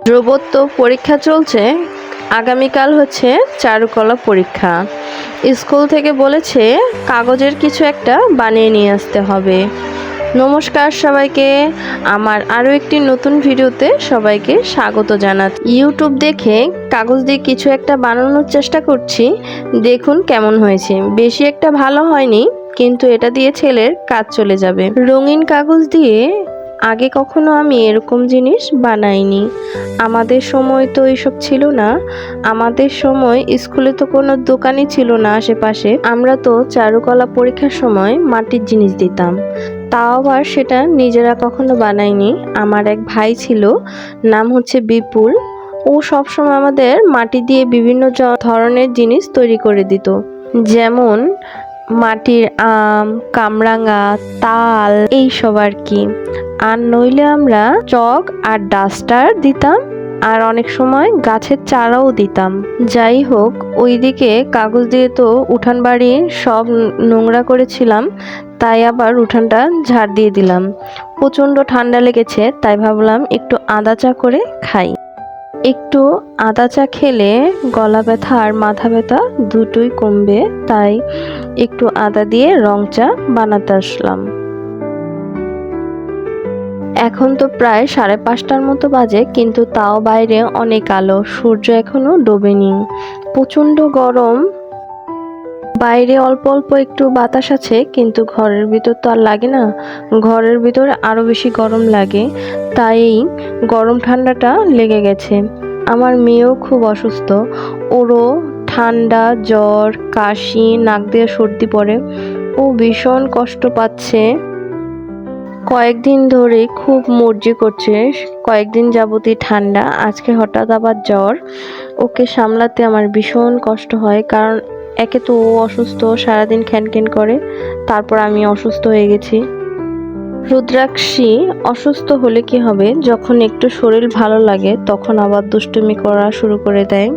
ধ্রুবর তো পরীক্ষা চলছে, আগামীকাল হচ্ছে চারুকলা পরীক্ষা। স্কুল থেকে বলেছে কাগজের কিছু একটা বানিয়ে নিয়ে আসতে হবে। নমস্কার সবাইকে, আমার আরও একটি নতুন ভিডিওতে সবাইকে স্বাগত জানাচ্ছি। ইউটিউব দেখে কাগজ দিয়ে কিছু একটা বানানোর চেষ্টা করছি, দেখুন কেমন হয়েছে। বেশি একটা ভালো হয়নি, কিন্তু এটা দিয়ে ছেলের কাজ চলে যাবে। রঙিন কাগজ দিয়ে আগে কখনো আমি এরকম জিনিস বানাইনি। আমাদের সময় তো এইসব ছিল না। আমাদের সময় স্কুলে তো কোনো দোকানই ছিল না আশেপাশে। আমরা তো চারুকলা পরীক্ষার সময় মাটির জিনিস দিতাম, তাও আবার সেটা নিজেরা কখনো বানাইনি। আমার এক ভাই ছিল, নাম হচ্ছে বিপুল। ও সবসময় আমাদের মাটি দিয়ে বিভিন্ন ধরনের জিনিস তৈরি করে দিত, যেমন মাটির আম, কামরাঙা, তাল, এইসব আর কি। আর নইলে আমরা চক আর ডাস্টার দিতাম, আর অনেক সময় গাছের চারাও দিতাম। যাই হোক, ওইদিকে কাগজ দিয়ে তো উঠান বাড়ি সব নোংরা করেছিলাম, তাই আবার উঠানটা ঝাড় দিয়ে দিলাম। প্রচণ্ড ঠান্ডা লেগেছে, তাই ভাবলাম একটু আদা চা করে খাই। একটু আদা চা খেলে গলা ব্যথা আর মাথা ব্যথা দুটোই কমবে, তাই একটু আদা দিয়ে রং চা বানাতে আসলাম। এখন তো প্রায় 5:30টার মতো বাজে, কিন্তু তাও বাইরে অনেক আলো, সূর্য এখনো ডোবেনি। প্রচণ্ড গরম। বাইরে অল্প অল্প একটু বাতাস আছে, কিন্তু ঘরের ভিতর তো আর লাগে না। ঘরের ভিতরে আরো বেশি গরম লাগে, তাই গরম ঠান্ডাটা লেগে গেছে। আমার মেয়েও খুব অসুস্থ, ওরও ঠান্ডা, জ্বর, কাশি, নাক দিয়ে সর্দি পড়ে। ও ভীষণ কষ্ট পাচ্ছে। কয়েকদিন ধরে খুব মর্জি করছে, কয়েকদিন যাবতই ঠান্ডা, আজকে হঠাৎ আবার জ্বর। ওকে সামলাতে আমার ভীষণ কষ্ট হয়, কারণ একে তো ও অসুস্থ, সারাদিন খ্যানখ্যান করে, তারপর আমি অসুস্থ হয়ে গেছি। রুদ্রাক্ষী অসুস্থ হলে কি হবে, যখন একটু শরীর ভালো লাগে তখন আবার দুষ্টুমি করা শুরু করে দেয়।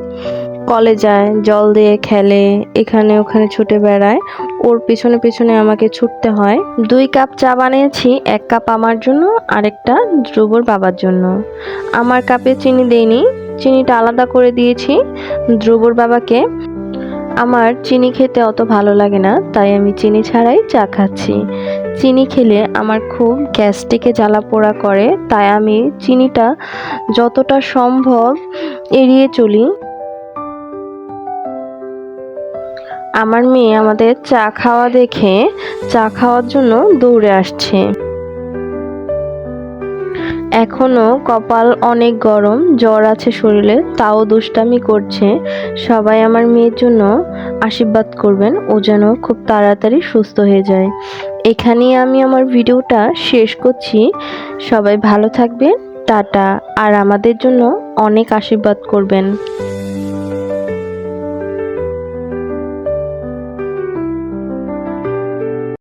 কলে যায়, জল দিয়ে খেলে, এখানে ওখানে ছুটে বেড়ায়। ওর পিছনে পিছনে আমাকে ছুটতে হয়। 2 কাপ চা বানিয়েছি, 1 কাপ আমার জন্য, আরেকটা ধ্রুবর বাবার জন্য। আমার কাপে চিনি দেইনি, চিনিটা আলাদা করে দিয়েছি ধ্রুবর বাবাকে। আমার চিনি খেতে অত ভালো লাগে না, তাই আমি চিনি ছাড়াই চা খাচ্ছি। চিনি খেলে আমার খুব গ্যাস্ট্রিকে জ্বালা পোড়া করে, তাই আমি চিনিটা যতটা সম্ভব এড়িয়ে চলি। আমার মেয়ে আমাদের চা খাওয়া দেখে চা খাওয়ার জন্য দৌড়ে আসছে। এখনো কপাল অনেক গরম, জ্বর আছে শরীরে, তাও দুষ্টামি করছে। সবাই আমার মেয়ের জন্য আশীর্বাদ করবেন, ও যেন খুব তাড়াতাড়ি সুস্থ হয়ে যায়। এখানেই আমি আমার ভিডিওটা শেষ করছি। সবাই ভালো থাকবেন, টাটা। আর আমাদের জন্য অনেক আশীর্বাদ করবেন।